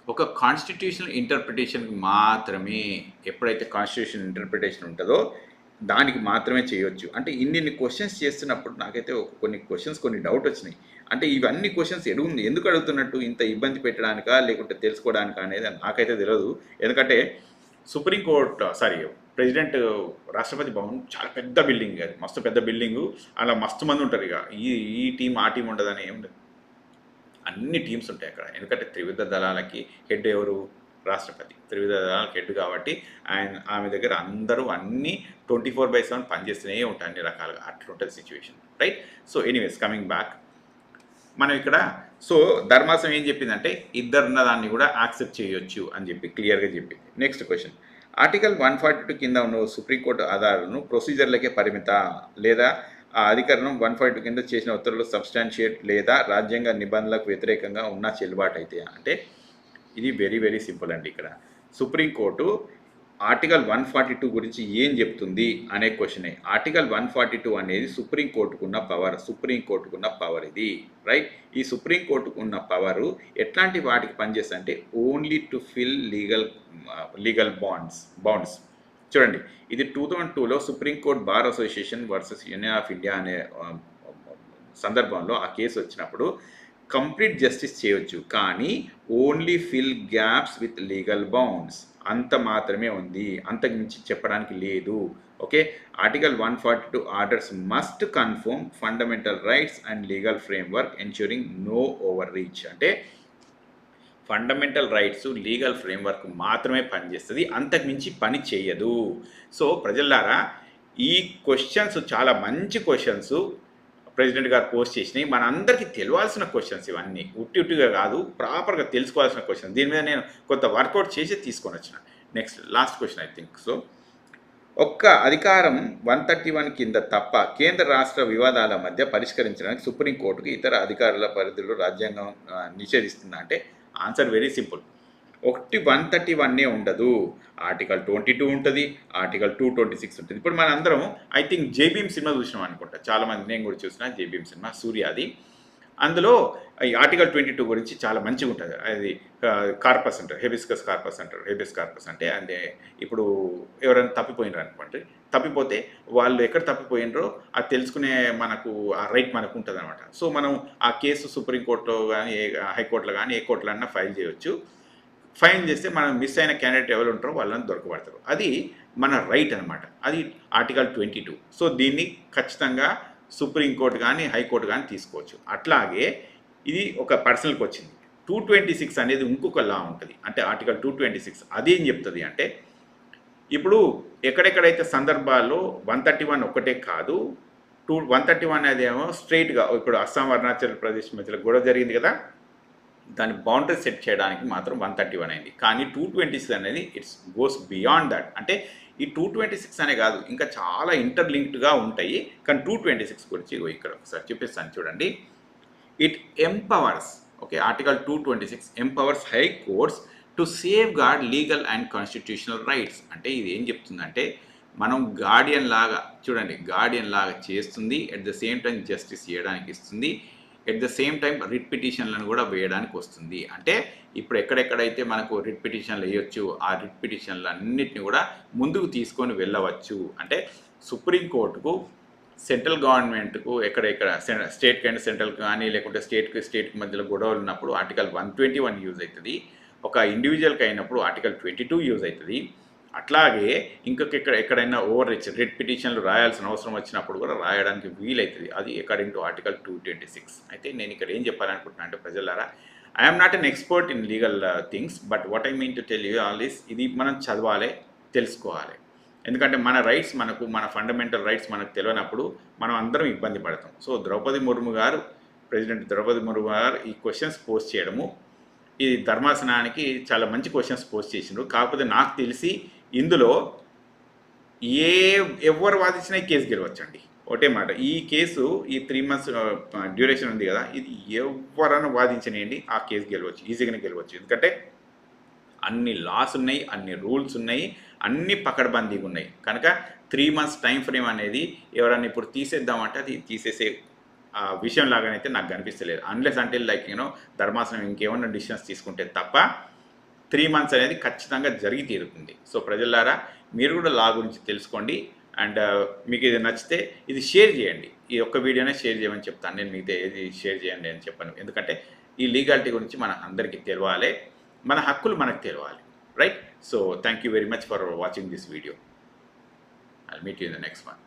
ఒక కాన్స్టిట్యూషనల్ ఇంటర్ప్రిటేషన్కి మాత్రమే, ఎప్పుడైతే కాన్స్టిట్యూషన్ ఇంటర్ప్రిటేషన్ ఉంటుందో దానికి మాత్రమే చేయొచ్చు. అంటే ఇన్ని క్వశ్చన్స్ చేస్తున్నప్పుడు నాకైతే కొన్ని డౌట్ వచ్చినాయి. అంటే ఇవన్నీ క్వశ్చన్స్ ఎందుకు అడుగుతున్నట్టు, ఇంత ఇబ్బంది పెట్టడానికా లేకుంటే తెలుసుకోవడానికా అనేది నాకైతే తెలియదు. ఎందుకంటే ప్రెసిడెంట్ రాష్ట్రపతి భవన్ చాలా పెద్ద బిల్డింగ్, అది మస్తు పెద్ద బిల్డింగు, అలా మస్తు మంది ఉంటారు. ఇక ఈ టీం ఆ టీం ఉండదని ఏం లేదు, అన్ని టీమ్స్ ఉంటాయి అక్కడ. ఎందుకంటే త్రివిధ దళాలకి హెడ్ ఎవరు? రాష్ట్రపతి. త్రివిధ దళాలకు హెడ్ కాబట్టి ఆమె దగ్గర అందరూ అన్నీ 24/7 పనిచేస్తూనే ఉంటాయి, అన్ని రకాలుగా. అట్లుంటుంది situation, right? So anyways, coming back, మనం ఇక్కడ ధర్మాసనం ఏం చెప్పిందంటే 2 ఉన్న దాన్ని కూడా యాక్సెప్ట్ చేయొచ్చు అని చెప్పి క్లియర్గా చెప్పింది. నెక్స్ట్ క్వశ్చన్, ఆర్టికల్ 142 కింద ఉన్న సుప్రీంకోర్టు ఆధారాలను ప్రొసీజర్లకే పరిమిత, లేదా ఆ అధికరణం 142 కింద చేసిన ఉత్తర్వులు సబ్స్టాన్షియేట్ లేదా రాజ్యాంగ నిబంధనలకు వ్యతిరేకంగా ఉన్న చెల్లుబాటు అయితే అంటే ఇది వెరీ వెరీ సింపుల్ అండి. ఇక్కడ సుప్రీంకోర్టు ఆర్టికల్ 142 గురించి ఏం చెప్తుంది అనే క్వశ్చనే. ఆర్టికల్ 142 అనేది సుప్రీంకోర్టుకున్న పవర్ ఇది, రైట్? ఈ సుప్రీంకోర్టుకున్న పవరు ఎట్లాంటి వాటికి పనిచేస్తా అంటే only to fill legal bonds. చూడండి, ఇది 2002లో supreme court bar association versus union of India అనే సందర్భంలో ఆ కేసు వచ్చినప్పుడు కంప్లీట్ జస్టిస్ చేయొచ్చు, కానీ only fill gaps with legal bounds అంత మాత్రమే ఉంది, అంతకు మించి చెప్పడానికి లేదు. Okay, article 142 orders must confirm fundamental rights and legal framework ensuring no overreach. అంటే ఫండమెంటల్ రైట్స్ లీగల్ ఫ్రేమ్వర్క్ మాత్రమే పనిచేస్తుంది, అంతకు మించి పని చేయదు. సో ప్రజలారా, ఈ క్వశ్చన్స్ చాలా మంచి క్వశ్చన్స్ ప్రెసిడెంట్ గారు పోస్ట్ చేసినాయి. మనందరికీ తెలియాల్సిన క్వశ్చన్స్ ఇవన్నీ, ఉట్టిగా కాదు, ప్రాపర్గా తెలుసుకోవాల్సిన క్వశ్చన్స్. దీని మీద నేను కొంత వర్కౌట్ చేసి తీసుకొని వచ్చిన. Next last question I think so. ఒక్క అధికారం 131 కింద తప్ప కేంద్ర రాష్ట్ర వివాదాల మధ్య పరిష్కరించడానికి సుప్రీంకోర్టుకు ఇతర అధికారుల పరిధిలో రాజ్యాంగం నిషేధిస్తుందా అంటే ఆన్సర్ వెరీ సింపుల్. 131 ఉండదు, ఆర్టికల్ 22 ఉంటుంది, ఆర్టికల్ 226 ఉంటుంది. ఇప్పుడు మన అందరం ఐ థింక్ జేబీఎం సినిమా చూసినాం అనుకుంటా, చాలామంది, నేను కూడా చూసిన జేబీఎం సినిమా, సూర్యాది. అందులో ఈ ఆర్టికల్ 22 గురించి చాలా మంచిగా ఉంటుంది. అది కార్పస్ అంటారు, హెబిస్కస్ కార్పస్ అంటారు. హెబిస్ కార్పస్ అంటే ఇప్పుడు ఎవరైనా తప్పిపోయినారు అనుకోండి, తప్పిపోతే వాళ్ళు ఎక్కడ తప్పిపోయినరో అది తెలుసుకునే మనకు ఆ రైట్ మనకు ఉంటుంది అనమాట. సో మనం ఆ కేసు సుప్రీంకోర్టులో కానీ హైకోర్టులో కానీ ఏ కోర్టులో అన్నా ఫైల్ చేయొచ్చు. ఫైల్ చేస్తే మనం మిస్ అయిన క్యాండిడేట్ ఎవరు ఉంటారో వాళ్ళని దొరకబడతారు. అది మన రైట్ అనమాట. అది ఆర్టికల్ 22. సో దీన్ని ఖచ్చితంగా సుప్రీంకోర్టు కానీ హైకోర్టు కానీ తీసుకోవచ్చు. అట్లాగే ఇది ఒక పర్సనల్కి వచ్చింది. 226 అనేది ఇంకొక లా ఉంటుంది, అంటే ఆర్టికల్ 226. అదేం చెప్తుంది అంటే, ఇప్పుడు ఎక్కడెక్కడైతే సందర్భాల్లో 131 ఒకటే కాదు, 131 అనేది ఏమో స్ట్రైట్గా ఇప్పుడు అస్సాం అరుణాచల్ ప్రదేశ్ మధ్యలో గొడవ జరిగింది కదా, దాని బౌండరీ సెట్ చేయడానికి మాత్రం 131 అయింది. కానీ 226 అనేది ఇట్స్ గోస్ బియాండ్ దట్. అంటే ఈ 226 అనే కాదు, ఇంకా చాలా ఇంటర్లింక్డ్గా ఉంటాయి. కానీ 226 గురించి ఇక్కడ ఒకసారి చూపిస్తాను చూడండి. It empowers, okay, article 226 empowers high courts to safeguard legal and constitutional rights. అంటే ఇది ఏం చెప్తుందంటే, మనం గార్డియన్ లాగా, చూడండి, గార్డియన్ లాగా చేస్తుంది, at the same time justice చేయడానికి ఇస్తుంది, at the same time writ పిటిషన్లను కూడా వేయడానికి వస్తుంది. అంటే ఇప్పుడు ఎక్కడెక్కడైతే మనకు రిట్ పిటిషన్లు వేయొచ్చు, ఆ రిట్ పిటిషన్లు అన్నిటిని కూడా ముందుకు తీసుకొని వెళ్ళవచ్చు. అంటే సుప్రీంకోర్టుకు, సెంట్రల్ గవర్నమెంట్కు ఎక్కడెక్కడ స్టేట్కి అండ్ సెంట్రల్కి కానీ, లేకుంటే స్టేట్కి మధ్యలో గొడవలు ఉన్నప్పుడు ఆర్టికల్ 121 యూజ్ అవుతుంది. ఒక ఇండివిజువల్కి అయినప్పుడు ఆర్టికల్ 22 యూజ్ అవుతుంది. అట్లాగే ఎక్కడైనా ఓవర్ రిట్ పిటిషన్లు రాయాల్సిన అవసరం వచ్చినప్పుడు కూడా రాయడానికి వీలవుతుంది. అది అకార్డింగ్ టు ఆర్టికల్ 226. అయితే నేను ఇక్కడ ఏం చెప్పాలనుకుంటున్నాను అంటే, ప్రజలారా, I'm not an expert in legal things, but what I mean to tell you all this, ఇది మనం చదవాలి, తెలుసుకోవాలి. ఎందుకంటే మన రైట్స్ మనకు, మన ఫండమెంటల్ రైట్స్ మనకు తెలియనప్పుడు మనం అందరం ఇబ్బంది పడతాం. సో ప్రెసిడెంట్ ద్రౌపది ముర్ము గారు ఈ క్వశ్చన్స్ పోస్ట్ చేయడము, ఈ ధర్మాసనానికి చాలా మంచి క్వశ్చన్స్ పోస్ట్ చేసిండ్రు. కాకపోతే నాకు తెలిసి ఇందులో ఎవరు వాదించినా ఈ కేసు గెలవచ్చండి. ఒకటే మాట, ఈ కేసు ఈ 3 months డ్యూరేషన్ ఉంది కదా, ఇది ఎవరైనా వాదించనియండి, ఆ కేసు గెలవచ్చు, ఈజీగానే గెలవచ్చు. ఎందుకంటే అన్ని లాస్ ఉన్నాయి, అన్ని రూల్స్ ఉన్నాయి, అన్ని పకడ్బందీగా ఉన్నాయి. కనుక 3 months టైం ఫ్రేమ్ అనేది ఎవరైనా ఇప్పుడు తీసేద్దామంటే అది తీసేసే విషయం లాగానైతే నాకు కనిపిస్తలేదు. అన్లెస్ అంటే లైక్ ధర్మాసనం ఇంకేమన్నా డిసిషన్స్ తీసుకుంటే తప్ప 3 months అనేది ఖచ్చితంగా జరిగి తీరుతుంది. సో ప్రజలారా, మీరు కూడా లా గురించి తెలుసుకోండి. అండ్ మీకు ఇది నచ్చితే ఇది షేర్ చేయండి. ఈ ఒక్క వీడియోనే షేర్ చేయమని చెప్తాను నేను, మీతో ఏది షేర్ చేయండి అని చెప్పాను. ఎందుకంటే ఈ లీగాలిటీ గురించి మన అందరికీ తెలియాలి, మన హక్కులు మనకు తెలియాలి, right? So thank you very much for watching this video. I'll meet you in the next one.